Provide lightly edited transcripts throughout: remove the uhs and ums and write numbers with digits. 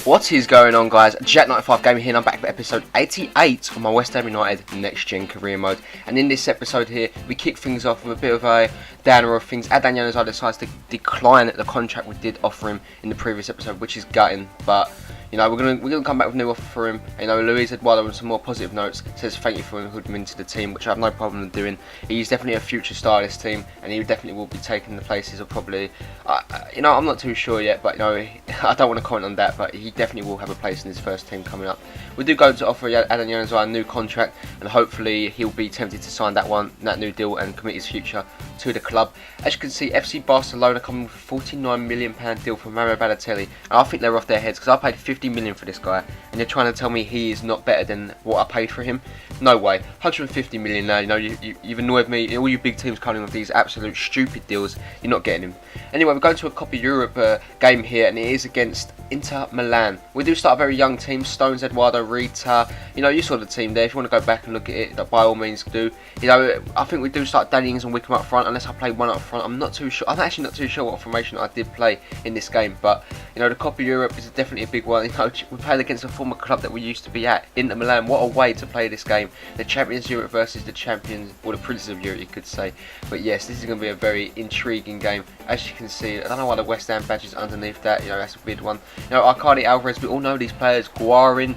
What is going on, guys? Jack95 Gaming here, and I'm back for episode 88 of my West Ham United Next Gen Career Mode. And in this episode here, we kick things off with a bit of a downer of things. Adnan Januzaj decides to decline the contract we did offer him in the previous episode, which is gutting. But you know, we're gonna come back with a new offer for him. You know, Luis Eduardo on some more positive notes says thank you for including him into the team, which I have no problem in doing. He's definitely a future star of this team, and he definitely will be taking the places of probably. You know, I'm not too sure yet, but you know, I don't want to comment on that. But he definitely will have a place in his first team coming up. We do go to offer Adnan Januzaj a new contract, and hopefully he'll be tempted to sign that new deal, and commit his future to the club. As you can see, FC Barcelona coming with a £49 million deal for Mario Balotelli, and I think they're off their heads because I paid £50 million for this guy, and you're trying to tell me he is not better than what I paid for him? No way. £150 million now. You know, you've annoyed me. All you big teams coming with these absolute stupid deals, you're not getting him. Anyway, we're going to a Copa Europe game here, and it is against Inter Milan. We do start a very young team: Stones, Eduardo, Rita. You know, you saw the team there. If you want to go back and look at it, by all means do. You know, I think we do start Danny Ings and Wickham up front, unless I play one up front. I'm not too sure. I'm actually not too sure what formation I did play in this game, but you know, the Copa Europe is definitely a big one. You know, we played against a former club that we used to be at, Inter Milan. What a way to play this game! The Champions Europe versus the champions, or the Princes of Europe, you could say. But yes, this is going to be a very intriguing game. As you can see, I don't know why the West Ham badge is underneath that. You know, that's a weird one. You know, Arcadi Alvarez, we all know these players. Guarin,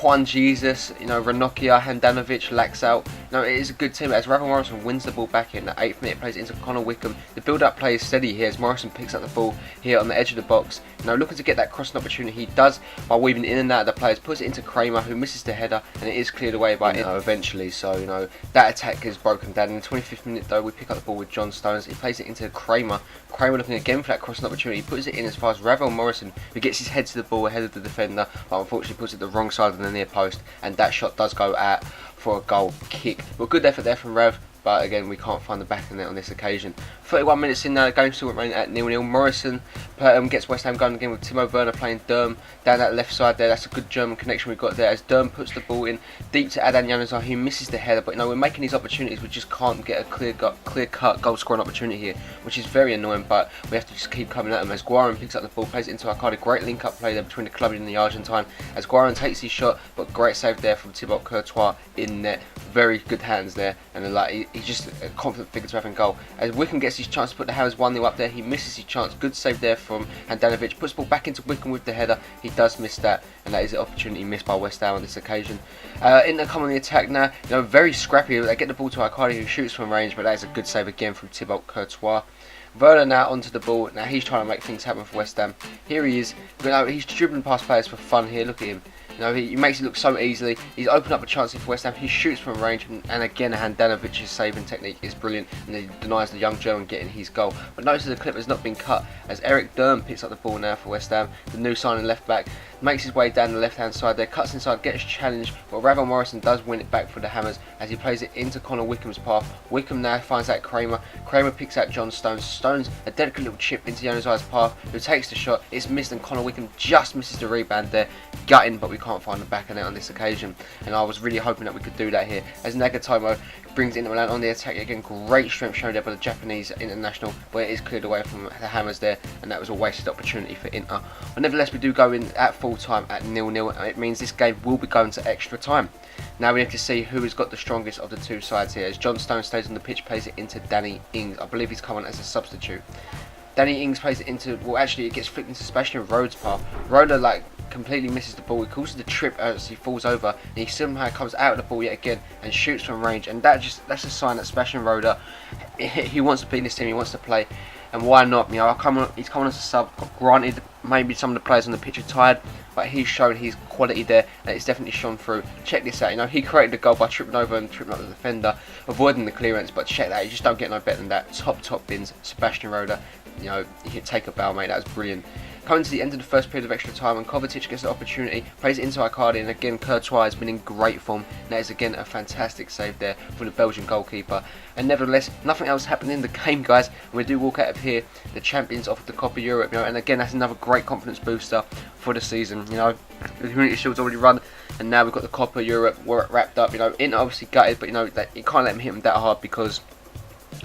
Juan Jesus, you know, Ranocchia, Handanovic, Laxalt. You know, it is a good team. As Ravel Morrison wins the ball back in the 8th minute, plays it into Connor Wickham. The build-up play is steady here as Morrison picks up the ball here on the edge of the box. You know, looking to get that crossing opportunity. He does by weaving in and out of the players. Puts it into Kramer, who misses the header, and it is cleared away by eventually. So you know, that attack is broken down. In the 25th minute though, we pick up the ball with John Stones. He plays it into Kramer. Kramer looking again for that crossing opportunity. He puts it in as far as Ravel Morrison, who gets his head to the ball ahead of the defender, but unfortunately puts it the wrong side of the near post, and that shot does go out for a goal kick. But good effort there from Rav, but again we can't find the back of net on this occasion. 31 minutes in now, the game still remaining at 0-0. Morrison gets West Ham going again with Timo Werner playing Durm down that left side there. That's a good German connection we've got there as Durm puts the ball in deep to Adnan Januzaj, who misses the header. But you know, we're making these opportunities, we just can't get a clear-cut goal scoring opportunity here, which is very annoying, but we have to just keep coming at them as Guarin picks up the ball, plays it into Arcadi. Great link-up play there between the club and the Argentine as Guarin takes his shot, but great save there from Thibaut Courtois in net. Very good hands there, and like he's just a confident figure to have in goal. As Wickham gets his chance to put the Hammers 1-0 up there, he misses his chance. Good save there from Handanovic. Puts the ball back into Wickham with the header. He does miss that, and that is an opportunity missed by West Ham on this occasion. Inter come on the attack now. You know, very scrappy. They get the ball to Arcadi, who shoots from range, but that is a good save again from Thibaut Courtois. Werner now onto the ball. Now he's trying to make things happen for West Ham. Here he is. You know, he's dribbling past players for fun here. Look at him. You know, he makes it look so easily. He's opened up a chance here for West Ham. He shoots from range, and again, Handanovic's saving technique is brilliant, and he denies the young German getting his goal. But notice the clip has not been cut as Eric Durm picks up the ball now for West Ham. The new signing left back makes his way down the left-hand side there, cuts inside, gets challenged, but Ravel Morrison does win it back for the Hammers as he plays it into Connor Wickham's path. Wickham now finds out Kramer. Kramer picks out John Stones. Stones, a delicate little chip into Januzaj's path, who takes the shot. It's missed, and Connor Wickham just misses the rebound there. Gutting, but we can't find the back of it on this occasion, and I was really hoping that we could do that here as Nagatomo brings Inter Milan on the attack again. Great strength shown there by the Japanese international, but it is cleared away from the Hammers there, and that was a wasted opportunity for Inter. But nevertheless, we do go in at full time at 0-0, and it means this game will be going to extra time. Now we have to see who has got the strongest of the two sides here, as John Stone stays on the pitch, plays it into Danny Ings. I believe he's come on as a substitute. Danny Ings plays it into, well actually it gets flicked into Sebastian Rhodes' path. Rhoda like completely misses the ball. He causes the trip as he falls over, and he somehow comes out of the ball yet again and shoots from range, and that's a sign that Sebastian Rhoda, he wants to be in this team, he wants to play, and why not? You know, he's come on as a sub. Granted, maybe some of the players on the pitch are tired, but he's shown his quality there, and it's definitely shone through. Check this out. You know, he created the goal by tripping over and tripping up the defender, avoiding the clearance, but check that, you just don't get no better than that. Top bins, Sebastian Rhoda. You know, he can take a bow, mate. That was brilliant. Coming to the end of the first period of extra time, and Kovacic gets the opportunity, plays it into Arcadi, and again Courtois has been in great form. That is again a fantastic save there from the Belgian goalkeeper. And nevertheless, nothing else happened in the game, guys. And we do walk out of here the champions of the Copa Europe. You know, and again that's another great confidence booster for the season. You know, the Community Shield's already run, and now we've got the Copa Europe wrapped up. You know, Inter obviously gutted, but you know that you can't let them hit them that hard because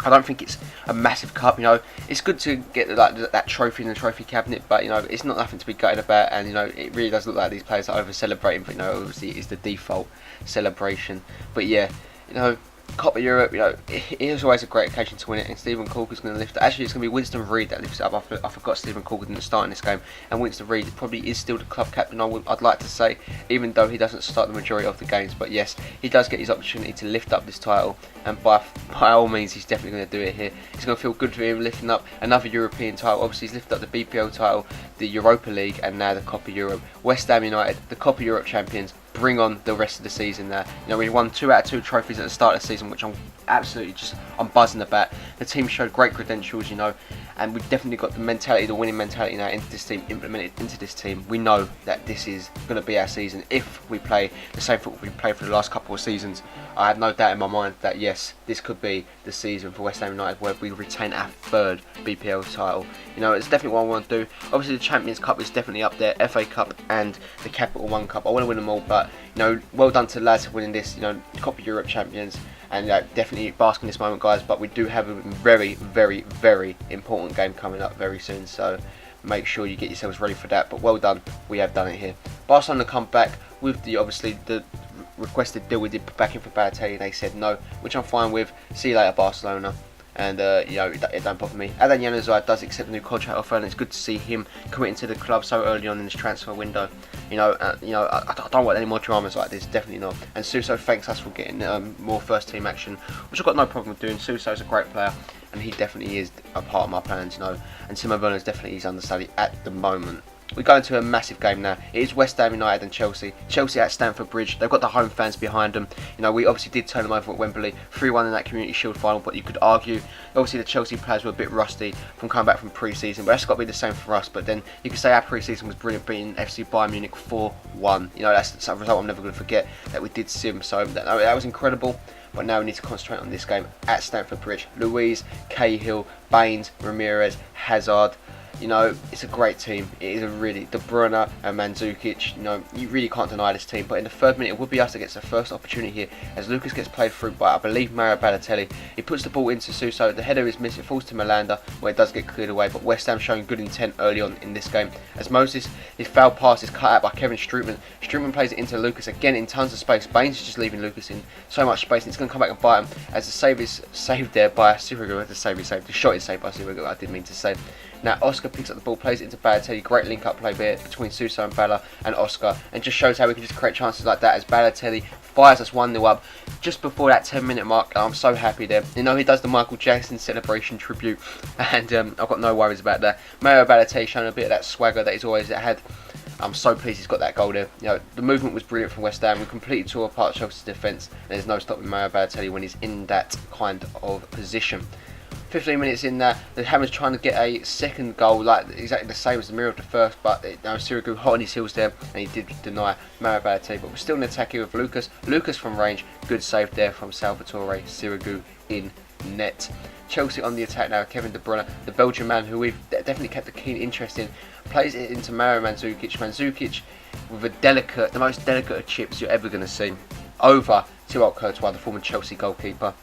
I don't think it's a massive cup, you know. It's good to get that trophy in the trophy cabinet, but you know, it's not nothing to be gutted about. And you know, it really does look like these players are over celebrating, but you know, obviously it's the default celebration. But yeah, you know, Copa Europe, you know, it is always a great occasion to win it, and Stephen Corker's going to lift it. Actually, it's going to be Winston Reid that lifts it up. I forgot Stephen Corker didn't start in this game, and Winston Reid probably is still the club captain, I'd like to say, even though he doesn't start the majority of the games. But yes, he does get his opportunity to lift up this title, and by all means, he's definitely going to do it here. It's going to feel good for him lifting up another European title. Obviously, he's lifted up the BPL title, the Europa League, and now the Copa Europe. West Ham United, the Copa Europe champions. Bring on the rest of the season there. You know, we won 2 out of 2 trophies at the start of the season, which I'm buzzing about. The team showed great credentials, you know, and we've definitely got the mentality, the winning mentality now into this team, implemented into this team. We know that this is going to be our season if we play the same football we played for the last couple of seasons. I have no doubt in my mind that yes, this could be the season for West Ham United where we retain our 3rd BPL title. You know, it's definitely what I want to do. Obviously, the Champions Cup is definitely up there, FA Cup and the Capital One Cup. I want to win them all, but you know, well done to the lads for winning this. You know, Copa Europe champions, and definitely bask in this moment, guys. But we do have a very, very, very important game coming up very soon, so make sure you get yourselves ready for that. But well done, we have done it here. Barcelona come back with the requested deal we did back in for Balotelli. They said no, which I'm fine with. See you later, Barcelona. And you know, it don't bother me. Adan Januzaj does accept a new contract offer, and it's good to see him committing to the club so early on in this transfer window. You know, I don't want any more dramas like this, definitely not. And Suso thanks us for getting more first team action, which I've got no problem with doing. Suso's a great player, and he definitely is a part of my plans, you know. And Timo Werner's definitely his understudy at the moment. We go into a massive game now. It is West Ham United and Chelsea. Chelsea at Stamford Bridge. They've got the home fans behind them. You know, we obviously did turn them over at Wembley, 3-1 in that Community Shield final. But you could argue, obviously, the Chelsea players were a bit rusty from coming back from pre-season. But that's got to be the same for us. But then you could say our pre-season was brilliant, beating FC Bayern Munich 4-1. You know, that's a result I'm never going to forget that we did sim. So that was incredible. But now we need to concentrate on this game at Stamford Bridge. Luiz, Cahill, Baines, Ramirez, Hazard. You know, it's a great team. It is a really De Bruyne and Mandzukic. You know, you really can't deny this team. But in the 3rd minute, it would be us that gets the first opportunity here, as Lucas gets played through by, I believe, Mario Balotelli. He puts the ball into Suso. The header is missed. It falls to Malanda, where it does get cleared away. But West Ham showing good intent early on in this game, as Moses, his foul pass is cut out by Kevin Strootman. Strootman plays it into Lucas again in tons of space. Baines is just leaving Lucas in so much space, and it's going to come back and bite him, as the save is saved there by Sirigu. The shot is saved by Sirigu, I did mean to say. Now Oscar picks up the ball, plays it into Balotelli. Great link-up play there between Suso and Bala and Oscar, and just shows how we can just create chances like that as Balotelli fires us 1-0 up just before that 10-minute mark. I'm so happy there. You know, he does the Michael Jackson celebration tribute, and I've got no worries about that. Mario Balotelli showing a bit of that swagger that he's always had. I'm so pleased he's got that goal there. You know, the movement was brilliant from West Ham. We completely tore apart Chelsea's defence. There's no stopping Mario Balotelli when he's in that kind of position. 15 minutes in there, the Hammers trying to get a second goal, like exactly the same as the mirror of the first, but Sirigu hot on his heels there, and he did deny Mario Balotelli. But we're still in attack here with Lucas. Lucas from range, good save there from Salvatore. Sirigu in net. Chelsea on the attack now, Kevin De Bruyne, the Belgian man who we've definitely kept a keen interest in, plays it into Mario Mandzukic. Mandzukic with the most delicate of chips you're ever going to see, over Thibaut Courtois, the former Chelsea goalkeeper.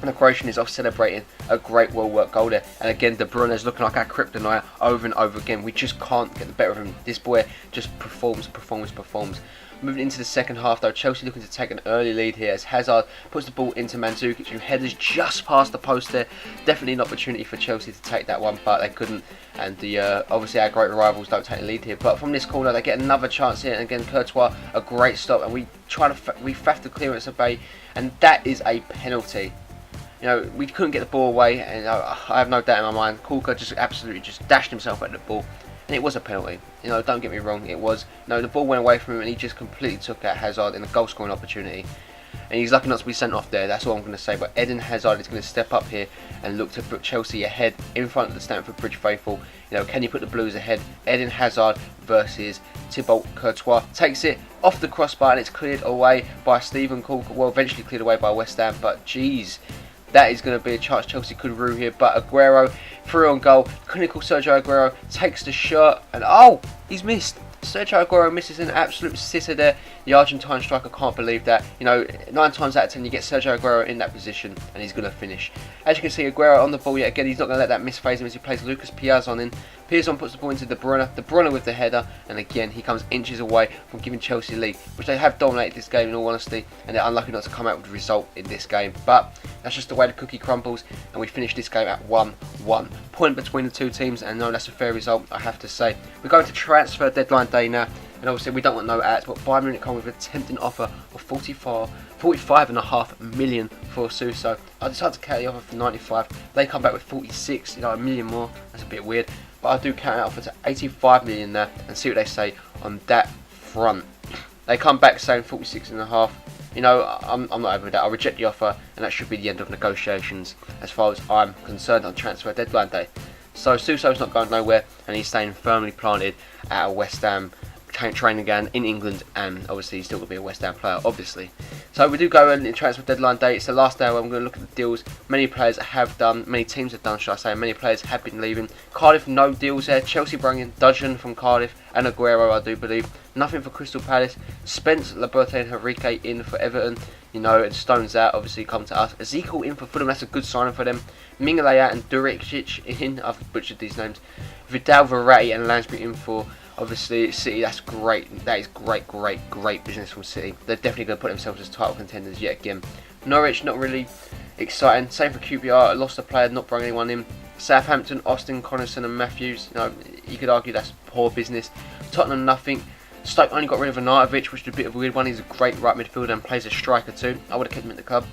And the Croatian is off celebrating a great well-worked goal there. And again, De Bruyne is looking like our kryptonite over and over again. We just can't get the better of him. This boy just performs. Moving into the second half though, Chelsea looking to take an early lead here as Hazard puts the ball into Mandzukic, who headers just past the post there. Definitely an opportunity for Chelsea to take that one, but they couldn't. And obviously our great rivals don't take the lead here. But from this corner, they get another chance here. And again, Courtois, a great stop. And we faff the clearance away. And that is a penalty. You know, we couldn't get the ball away, and I have no doubt in my mind, Corker just absolutely just dashed himself at the ball, and it was a penalty. You know, don't get me wrong, it was. No, the ball went away from him, and he just completely took out Hazard in a goal-scoring opportunity. And he's lucky not to be sent off there, that's all I'm going to say. But Eden Hazard is going to step up here and look to put Chelsea ahead in front of the Stamford Bridge faithful. You know, can you put the Blues ahead? Eden Hazard versus Thibaut Courtois. Takes it off the crossbar, and it's cleared away by Stephen Corker. Well, eventually cleared away by West Ham, but geez, that is going to be a chance Chelsea could rue here. But Aguero, through on goal. Clinical Sergio Aguero takes the shot, and oh, he's missed. Sergio Aguero misses an absolute sitter there. The Argentine striker can't believe that. 9 times out of 10 you get Sergio Aguero in that position and he's going to finish. As you can see, Aguero on the ball yet again. He's not going to let that miss phase him as he plays Lucas Piazon in. Piazon puts the ball into De Bruyne with the header, and again he comes inches away from giving Chelsea a lead, which they have dominated this game in all honesty, and they're unlucky not to come out with a result in this game. But that's just the way the cookie crumbles, and we finish this game at 1-1. Point between the two teams, and no, that's a fair result, I have to say. We're going to transfer deadline day now, and obviously we don't want no ads, but Bayern Munich come with a tempting offer of 45.5 million for Suso. I decided to carry the offer for 95. They come back with 46, a million more. That's a bit weird, but I do count it offer to 85 million there and see what they say on that front. They come back saying 46.5. I'm not over with that. I'll reject the offer, and that should be the end of negotiations as far as I'm concerned on transfer deadline day. So Suso's not going nowhere, and he's staying firmly planted at a West Ham training ground in England, and obviously he's still going to be a West Ham player, obviously. So we do go in transfer deadline day. It's the last day where I'm going to look at the deals. Many players have done, many teams have done, should I say. Many players have been leaving. Cardiff, no deals there. Chelsea bringing in Dudgeon from Cardiff and Aguero, I do believe. Nothing for Crystal Palace. Spence, Laberte and Henrique in for Everton. And Stones out, obviously come to us. Ezekiel in for Fulham, that's a good signing for them. Mingale out and Duricic in, I've butchered these names. Vidal, Verratti and Lansbury in for obviously City. That's great. That is great business from City. They're definitely going to put themselves as title contenders yet again. Norwich, not really exciting. Same for QPR. Lost a player, not bringing anyone in. Southampton, Austin, Connaughton and Matthews. You could argue that's poor business. Tottenham, nothing. Stoke only got rid of Arnautovic, which is a bit of a weird one. He's a great right midfielder and plays a striker too. I would have kept him at the club.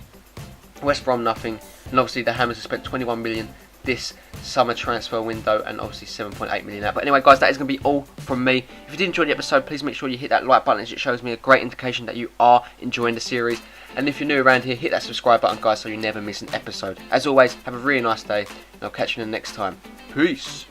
West Brom, nothing. And obviously the Hammers have spent 21 million this summer transfer window, and obviously 7.8 million out. But anyway guys, that is going to be all from me. If you did enjoy the episode, please make sure you hit that like button, as it shows me a great indication that you are enjoying the series. And if you're new around here, hit that subscribe button guys, so you never miss an episode. As always, have a really nice day, and I'll catch you in the next time. Peace.